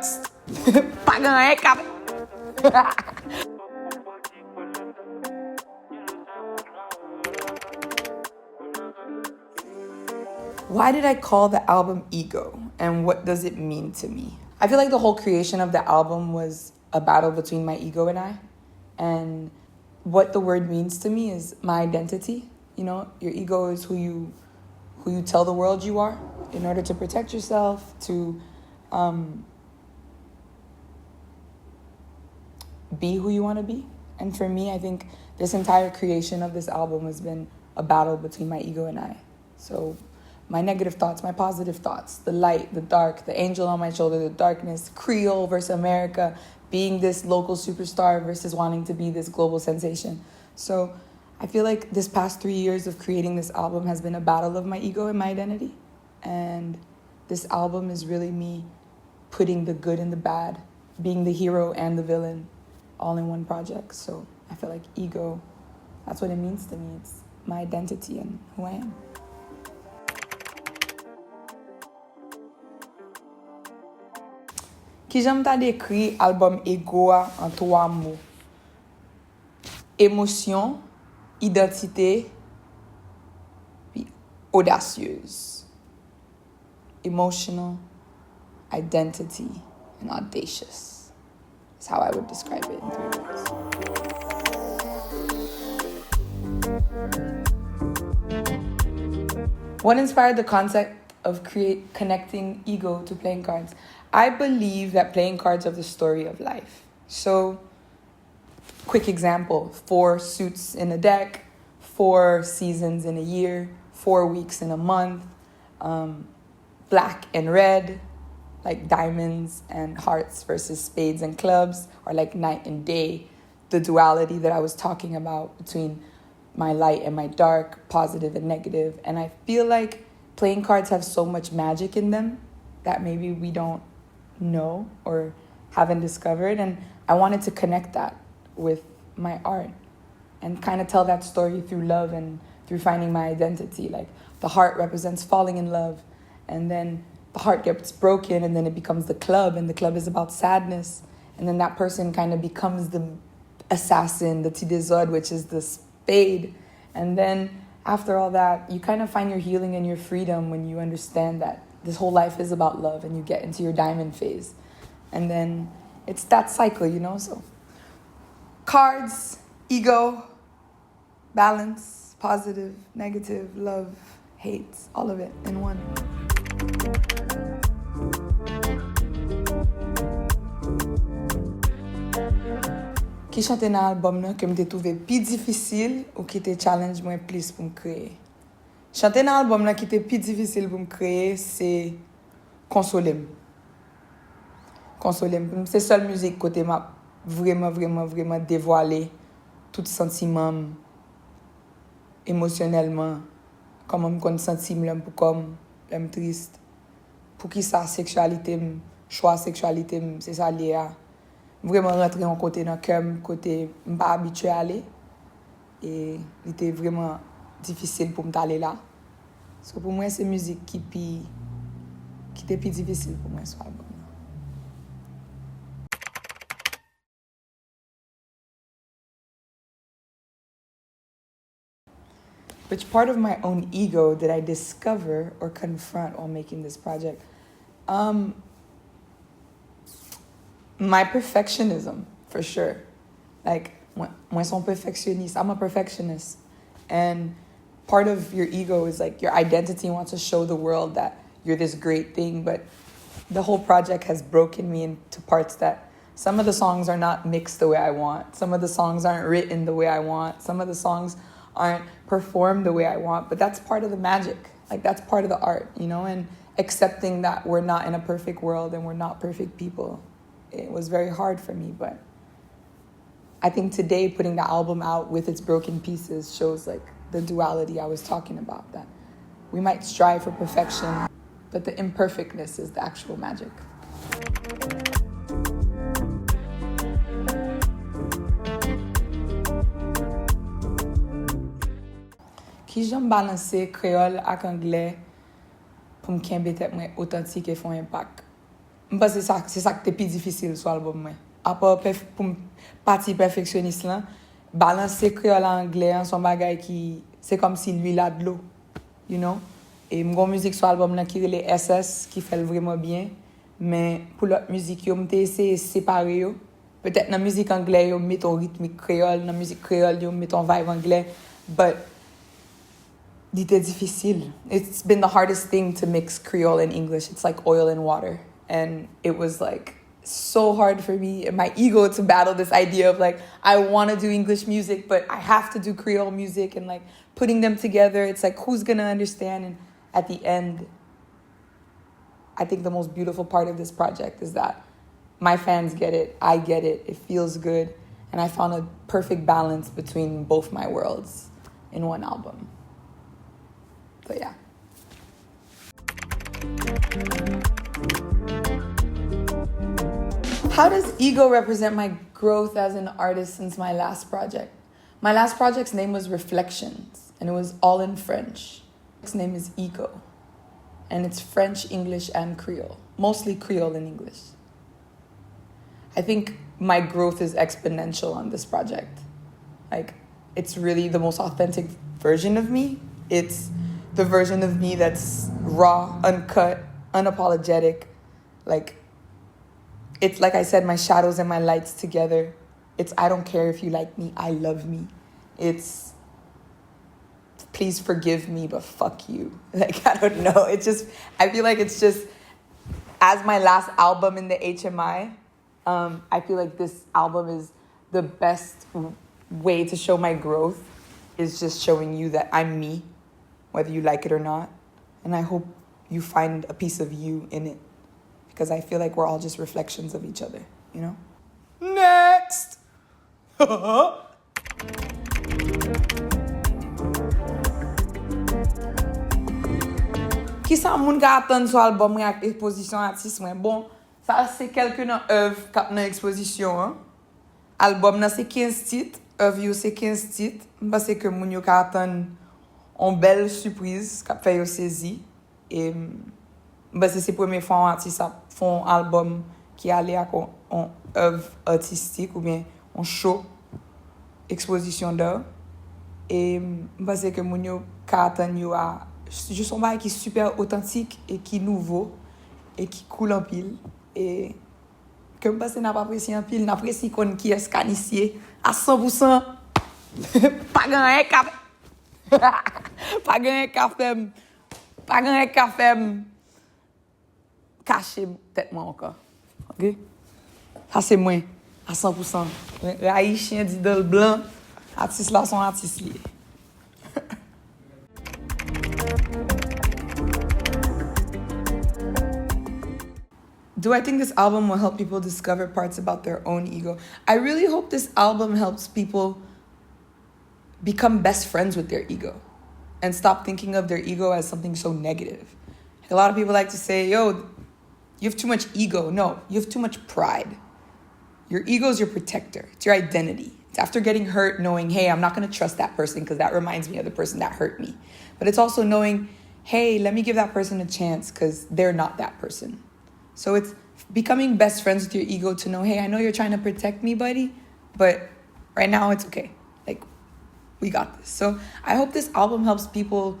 Next. Pa ganyen kap. Why did I call the album Ego, and what does it mean to me? I feel like the whole creation of the album was a battle between my ego and I. And what the word means to me is my identity. You know, your ego is who you tell the world you are in order to protect yourself, to be who you want to be. And for me, I think this entire creation of this album has been a battle between my ego and I. So my negative thoughts, my positive thoughts, the light, the dark, the angel on my shoulder, the darkness, Creole versus America, being this local superstar versus wanting to be this global sensation. So I feel like this past 3 years of creating this album has been a battle of my ego and my identity. And this album is really me putting the good and the bad, being the hero and the villain all in one project. So I feel like ego, that's what it means to me. It's my identity and who I am. Ki j'aime ta décrit album Ego en 3 mots. Émotion, identité, puis audacieuse. Emotional, identity, and audacious. That's how I would describe it in 3 words. What inspired the concept of connecting ego to playing cards? I believe that playing cards are the story of life. So, quick example, 4 suits in a deck, 4 seasons in a year, 4 weeks in a month, black and red, like diamonds and hearts versus spades and clubs, or like night and day, the duality that I was talking about between my light and my dark, positive and negative. And I feel like playing cards have so much magic in them that maybe we don't know or haven't discovered. And I wanted to connect that with my art and kind of tell that story through love and through finding my identity. Like the heart represents falling in love, and then the heart gets broken, and then it becomes the club, and the club is about sadness. And then that person kind of becomes the assassin, the Tidezod, which is the spade. And then after all that, you kind of find your healing and your freedom when you understand that this whole life is about love, and you get into your diamond phase. And then it's that cycle, you know? So cards, ego, balance, positive, negative, love, hate, all of it in one. Ki chante nan album nan ke mte touve pi difisil ou ki te challenge mwen plis pou m kreye? Chante nan album nan ki te pi difisil pou m kreye, se Konsolem. Konsolem. Se sol müzik kote ma vreman dévoile tout sentimen émotionnellement, koman m kon sentim lèm pou kom, lèm triste. Pou ki sa seksualite m, choix seksualite m, se sa liye a. Vraiment rentré en côté dans le côté pas habitué à aller, et il était vraiment difficile pour m'aller là. Parce que pour moi c'est musique qui était plus difficile pour moi sur l'album. Which part of my own ego did I discover or confront while making this project? My perfectionism, for sure. Like, moi son perfectioniste. I'm a perfectionist. And part of your ego is like your identity wants to show the world that you're this great thing. But the whole project has broken me into parts that some of the songs are not mixed the way I want. Some of the songs aren't written the way I want. Some of the songs aren't performed the way I want. But that's part of the magic. Like, that's part of the art, you know? And accepting that we're not in a perfect world and we're not perfect people. It was very hard for me, but I think today putting the album out with its broken pieces shows like the duality I was talking about, that we might strive for perfection, but the imperfectness is the actual magic. Ki j'aime balancer créole ak anglais pour me kembe tête moi authentique et font impact. Parce que c'est ça qui est plus difficile sur l'album. À part pour partie perfectionniste, là, balancer créole à anglais, son bagage qui. C'est comme si lui là de l'eau. You know? Et mon musique sur l'album là qui est les SS, qui fait vraiment bien. Mais pour l'autre musique, yo m'te essayé séparer yo. Peut-être dans la musique anglaise, yo met ton rythmique créole, dans la musique créole, yo met ton vibe anglais. But c'était difficile. It's been the hardest thing to mix Creole and English. It's like oil and water. And it was like so hard for me and my ego to battle this idea of like, I want to do English music, but I have to do Creole music, and like putting them together. It's like, who's going to understand? And at the end, I think the most beautiful part of this project is that my fans get it, I get it, it feels good, and I found a perfect balance between both my worlds in one album. So yeah. How does ego represent my growth as an artist since my last project? My last project's name was Reflections, and it was all in French. Its name is Ego, and it's French, English, and Creole. Mostly Creole and English. I think my growth is exponential on this project. Like, it's really the most authentic version of me. It's the version of me that's raw, uncut, unapologetic. Like, it's like I said, my shadows and my lights together. It's I don't care if you like me, I love me. It's please forgive me, but fuck you. Like, I don't know. It's just, I feel like it's just, as my last album in the HMI, I feel like this album is the best way to show my growth, is just showing you that I'm me, whether you like it or not. And I hope you find a piece of you in it, because I feel like we're all just reflections of each other, you know? Next! Ki sa moun ka atan sou album mwen ak exposition artiste mwen? Bon, sa se kelke nan œuvre kap nan exposition, hein? Album nan se 15 tit, œuvre yo se 15 tit. M'pase ke moun yo ka atan on belle surprise kap fè yo sezi. Et m'pase se premier fois un artiste font album qui allait à une œuvre artistique ou bien un show, exposition d'art. Et m'pase que moun yo ka atan yo a juste un bail qui est super authentique et qui est nouveau et qui coule en pile. Et que m'pase n'a pas apprécié en pile, n'apprécie qu'on qui est scanicié à 100%. Pas gagné café. Pas gagné café. Pas gagné café. Caché tête moi encore. OK? Ça c'est moi à 100%. Haïtien d'idole blanc, artiste là sont artistes liés. Do I think this album will help people discover parts about their own ego? I really hope this album helps people become best friends with their ego and stop thinking of their ego as something so negative. A lot of people like to say, yo, you have too much ego. No, you have too much pride. Your ego is your protector. It's your identity. It's after getting hurt, knowing, hey, I'm not going to trust that person because that reminds me of the person that hurt me. But it's also knowing, hey, let me give that person a chance because they're not that person. So it's becoming best friends with your ego to know, hey, I know you're trying to protect me, buddy, but right now it's okay. Like, we got this. So I hope this album helps people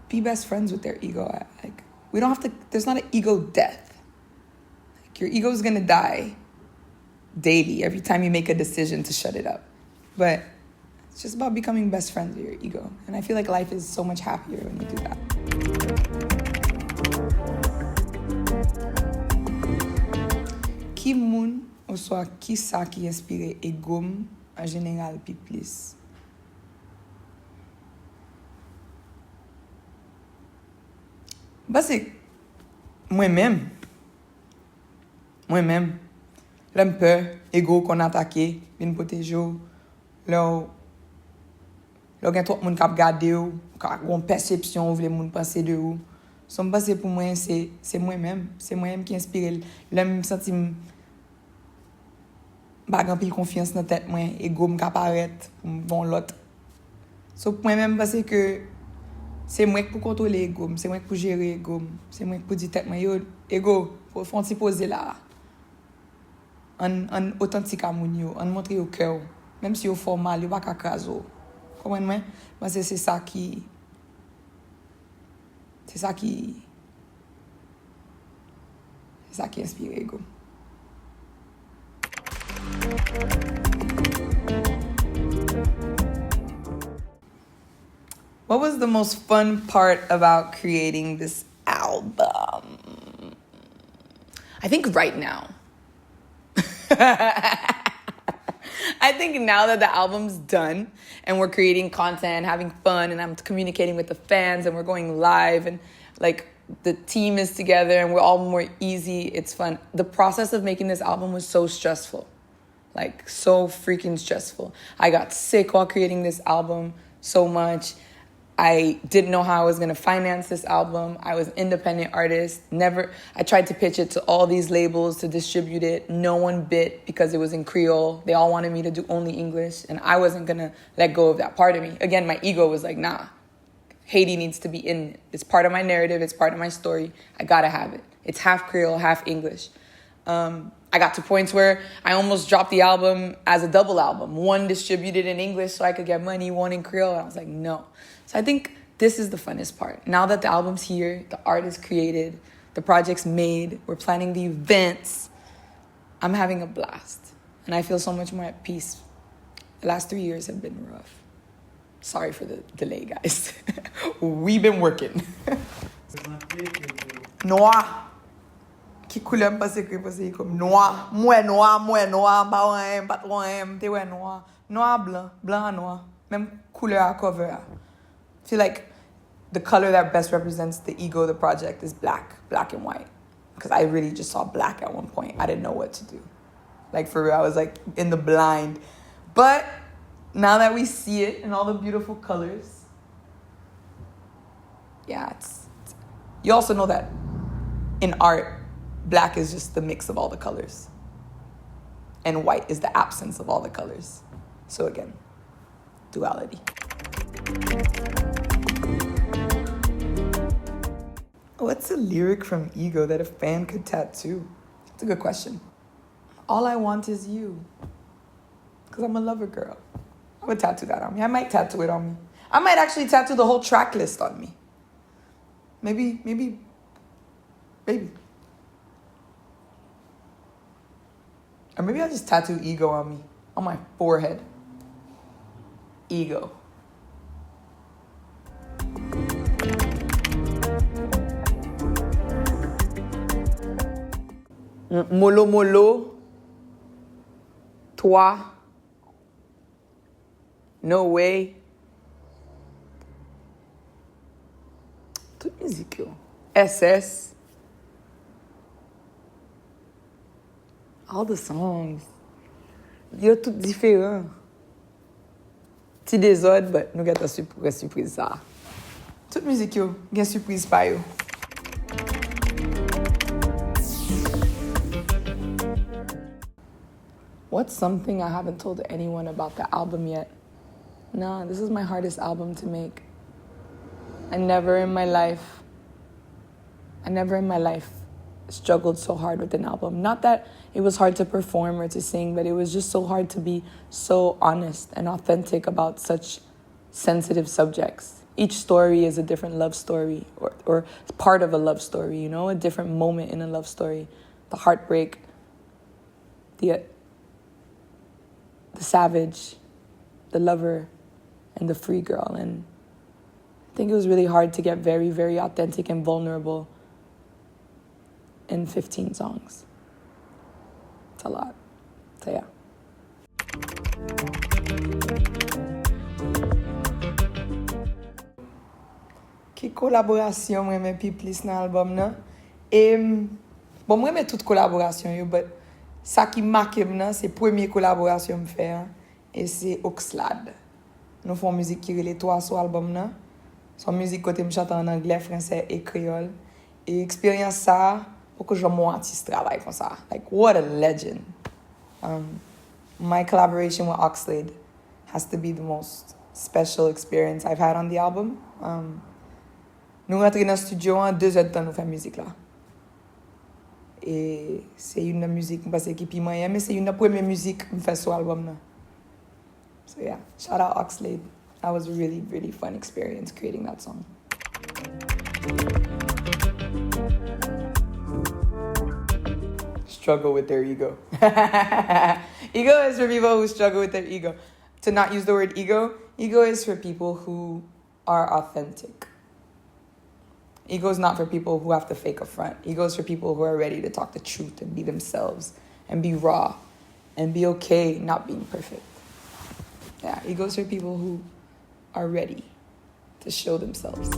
be best friends with their ego. Like, we don't have to, there's not an ego death. Like, your ego is going to die daily every time you make a decision to shut it up. But it's just about becoming best friends with your ego. And I feel like life is so much happier when you do that. Ki moun ou soit ki sa ki inspire egom en général pi plis? Parce moi-même, l'em peur, ego qu'on attaque, vin protéger ou, lò gen tout moun kap gade ou, kap gon perception ou vle moun pense de ou. So m'passe pour moi, c'est moi-même qui inspire. L'em senti bagan pile confiance dans tête moi, ego m'ka paraître pour bon l'autre. So pour moi-même parce que C'est moi qui pour contrôler ego, c'est moi qui pour gérer ego, c'est moi qui pour dire tête moi yo ego, faut font ti poser là. En authentique à moun yo, en montrer au cœur. Même si au formal, yo pas ka craso. Comprenez-moi? Parce que c'est ça qui inspire ego. What was the most fun part about creating this album? I think right now. I think now that the album's done and we're creating content, having fun, and I'm communicating with the fans and we're going live and like the team is together and we're all more easy, it's fun. The process of making this album was so stressful. Like so freaking stressful. I got sick while creating this album so much. I didn't know how I was going to finance this album. I was an independent artist. I tried to pitch it to all these labels to distribute it. No one bit because it was in Creole. They all wanted me to do only English, and I wasn't going to let go of that part of me. Again, my ego was like, nah, Haiti needs to be in it. It's part of my narrative. It's part of my story. I got to have it. It's half Creole, half English. I got to points where I almost dropped the album as a double album. One distributed in English so I could get money, one in Creole. And I was like, no. So I think this is the funnest part. Now that the album's here, the art is created, the project's made, we're planning the events, I'm having a blast. And I feel so much more at peace. The last 3 years have been rough. Sorry for the delay, guys. We've been working. Noir. Qui couleur me passe écrit comme noir. Moi noir, pas trop t'es ouais noir. Noir, blanc, noir. Même couleur à cover. I feel like the color that best represents the ego of the project is black and white. Because I really just saw black at one point. I didn't know what to do. Like for real, I was like in the blind. But now that we see it in all the beautiful colors, yeah, you also know that in art, black is just the mix of all the colors. And white is the absence of all the colors. So again, duality. What's a lyric from Ego that a fan could tattoo? It's a good question. All I want is you. Because I'm a lover girl. I would tattoo that on me. I might tattoo it on me. I might actually tattoo the whole track list on me. Maybe. Or maybe I'll just tattoo Ego on me. On my forehead. Ego. Molo, toi, no way. Toute musique yo. SS. All the songs. Yo tout différent. Ti désordre, but nous gâte surprise ça. Toute musique yo, gen surprise pa yo. What's something I haven't told anyone about the album yet? Nah, this is my hardest album to make. I never in my life struggled so hard with an album. Not that it was hard to perform or to sing, but it was just so hard to be so honest and authentic about such sensitive subjects. Each story is a different love story or part of a love story, you know, a different moment in a love story. The heartbreak, the savage, the lover, and the free girl. And I think it was really hard to get very, very authentic and vulnerable in 15 songs. It's a lot. So yeah. Ki collaboration mwen men pi plis nan album nan? Bon, mwen men tout collaboration yo, but ça qui marque maintenant, c'est la première collaboration que je fais. Et c'est Oxlade. Nous faisons musique qui relève toi sur l'album. Son musique côté me chante en anglais, français et créole. Et expérience ça, pour que je mon artiste travaille comme ça. Like, what a legend. My collaboration with Oxlade has to be the most special experience I've had on the album. Nous rentrons dans le studio en 2 heures de temps, nous faisons musique là. Et c'est une musique, parce que puis moi, mais c'est une première musique que je fais sur l'album là. So yeah, shout out Oxlade. That was a really, really fun experience creating that song. Struggle with their ego. Ego is for people who struggle with their ego. To not use the word ego is for people who are authentic. Ego is not for people who have to fake a front. Ego is for people who are ready to talk the truth and be themselves and be raw and be okay not being perfect. Yeah, ego is for people who are ready to show themselves.